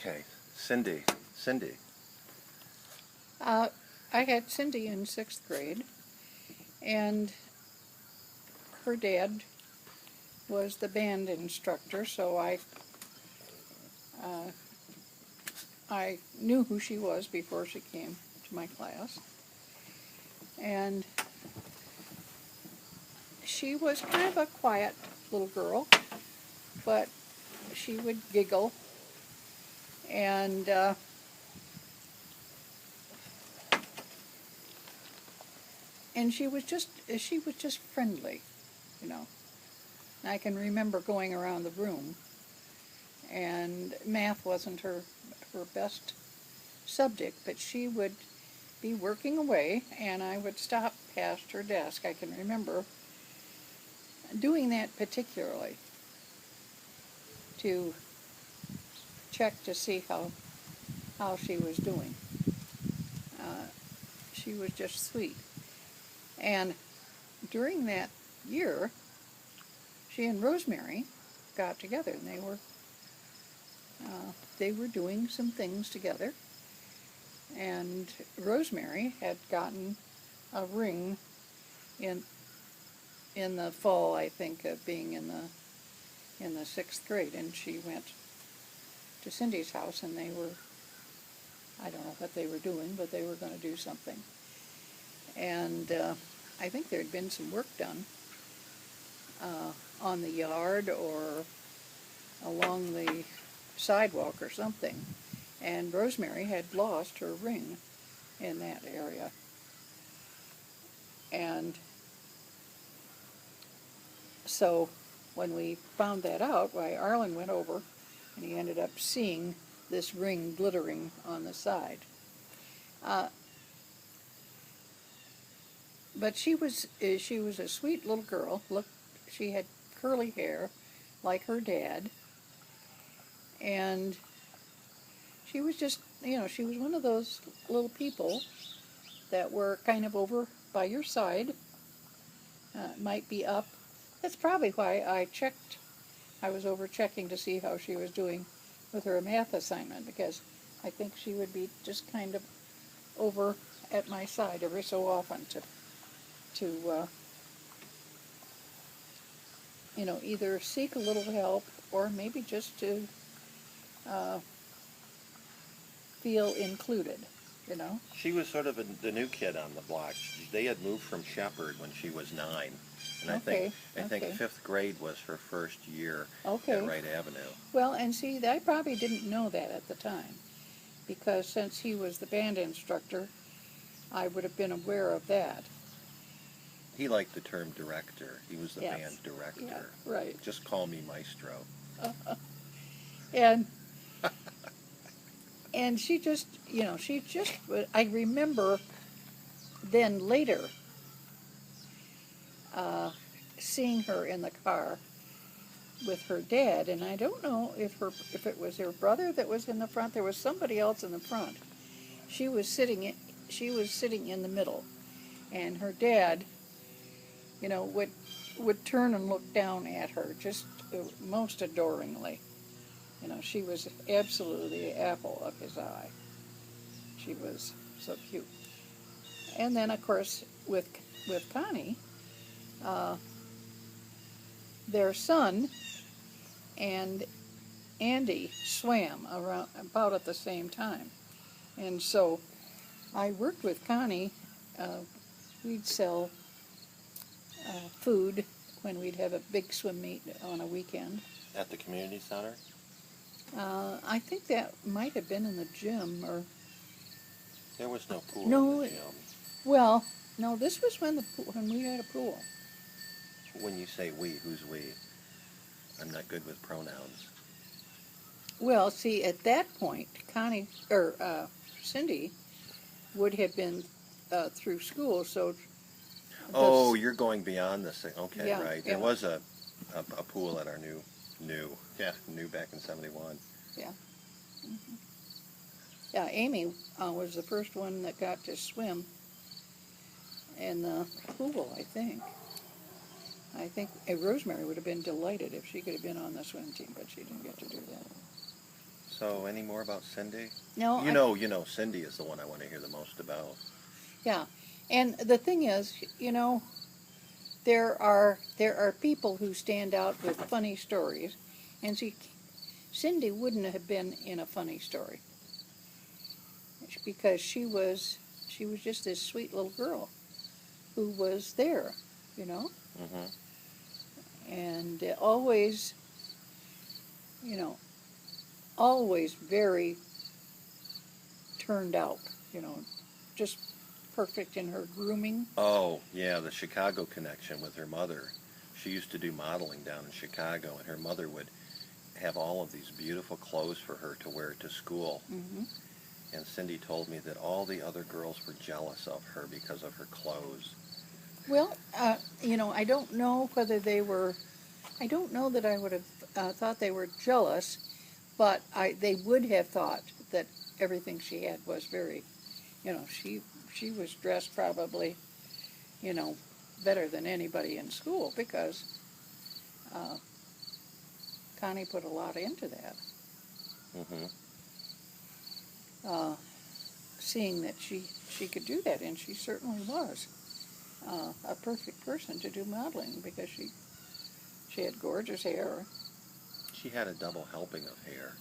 Okay, Cyndi. Cyndi. I had Cyndi in 6th grade, and her dad was the band instructor, so uh, I knew who she was before she came to my class. And she was kind of a quiet little girl, but she would giggle, and she was just friendly, you know. I can remember going around the room, and math wasn't her best subject, but she would be working away, and I would stop past her desk. I can remember doing that particularly to check to see how she was doing. Uh, she was just sweet. And during that year, she and Rosemary got together, and they were doing some things together. And Rosemary had gotten a ring in in the fall, I think, of being in the 6th grade, and she went to Cyndi's house, and I don't know what they were doing, but they were going to do something. And I think there had been some work done on the yard or along the sidewalk or something, and Rosemary had lost her ring in that area. And so when we found that out, why, Arlen went over, and he ended up seeing this ring glittering on the side. But she was a sweet little girl. Look, she had curly hair like her dad, and she was just, she was one of those little people that were kind of over by your side, might be up. That's probably why I was over checking to see how she was doing with her math assignment, because I think she would be just kind of over at my side every so often to either seek a little help or maybe just to uh, feel included, She was sort of the new kid on the block. They had moved from Shepherd when she was 9, and Okay, I think okay. 5th grade was her first year Okay. at Wright Avenue. Well, and see, I probably didn't know that at the time, because since he was the band instructor, I would have been aware of that. He liked the term director. He was the Yes. band director. Yeah, right. Just call me Maestro. And and I remember then later seeing her in the car with her dad, and I don't know if it was her brother that was in the front. There was somebody else in the front. She was sitting in the middle, and her dad, would turn and look down at her just most adoringly. She was absolutely the apple of his eye. She was so cute. And then, of course, with Connie, their son and Andy swam around about at the same time. And so I worked with Connie. We'd sell food when we'd have a big swim meet on a weekend. At the community center? I think that might have been in the gym, or There was no pool No, in the gym. well, no, this was when we had a pool. When you say we, who's we? I'm not good with pronouns. Well, see, at that point, Cyndi would have been through school, so. Oh, you're going beyond this thing. Okay, Yeah, right. yeah. There was a pool at our new back in 71. Yeah. Mm-hmm. Yeah, Amy was the first one that got to swim in the pool, I think. Rosemary would have been delighted if she could have been on the swim team, but she didn't get to do that. So, any more about Cyndi? No, You know, Cyndi is the one I want to hear the most about. yeah. And the thing is, there are people who stand out with funny stories, and Cyndi wouldn't have been in a funny story because she was just this sweet little girl who was there, you know, Hmm. and always, you know, always very turned out, you know, just perfect in her grooming. Oh, yeah, the Chicago connection with her mother. She used to do modeling down in Chicago, and her mother would have all of these beautiful clothes for her to wear to school. Hmm. And Cyndi told me that all the other girls were jealous of her because of her clothes. Well, I don't know whether they were. I don't know that I would have thought they were jealous, but they would have thought that everything she had was very, she was dressed probably, you know, better than anybody in school because uh, Connie put a lot into that. Hmm. Uh, Seeing that she could do that, and she certainly was a perfect person to do modeling because she had gorgeous hair. She had a double helping of hair.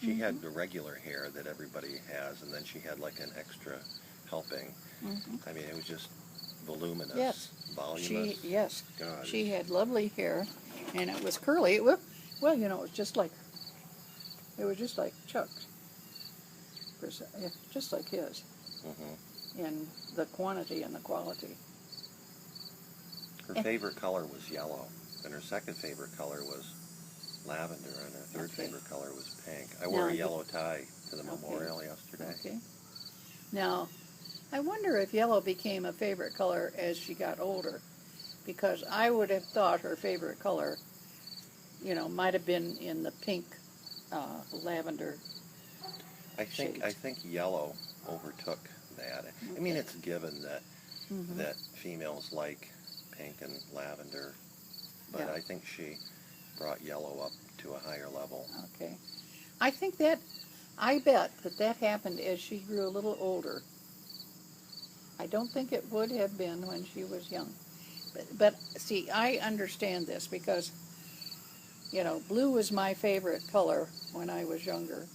She Hmm. had the regular hair that everybody has, and then she had like an extra helping. Hmm. I mean, it was just voluminous, Yes, voluminous. yes, God, she had lovely hair, and it was curly. Well, it was just like Chuck's, yeah, just like his hmm in the quantity and the quality. Her Eh, favorite color was yellow, and her second favorite color was lavender, and her third Okay. favorite color was pink. I wore Now, a yellow tie to the okay, memorial yesterday. okay. Now, I wonder if yellow became a favorite color as she got older, because I would have thought her favorite color, might have been in the pink, lavender I shades. think yellow overtook that. I mean, Okay. it's given that Hmm. females like pink and lavender, but Yeah. I think she brought yellow up to a higher level. Okay. I think that I bet that happened as she grew a little older. I don't think it would have been when she was young. But see, I understand this because, blue was my favorite color when I was younger.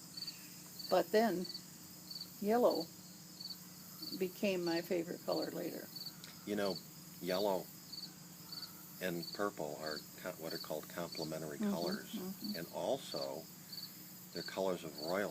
But then yellow became my favorite color later. You know, yellow and purple are what are called complementary Hmm. colors, Hmm. and also they're colors of royalty.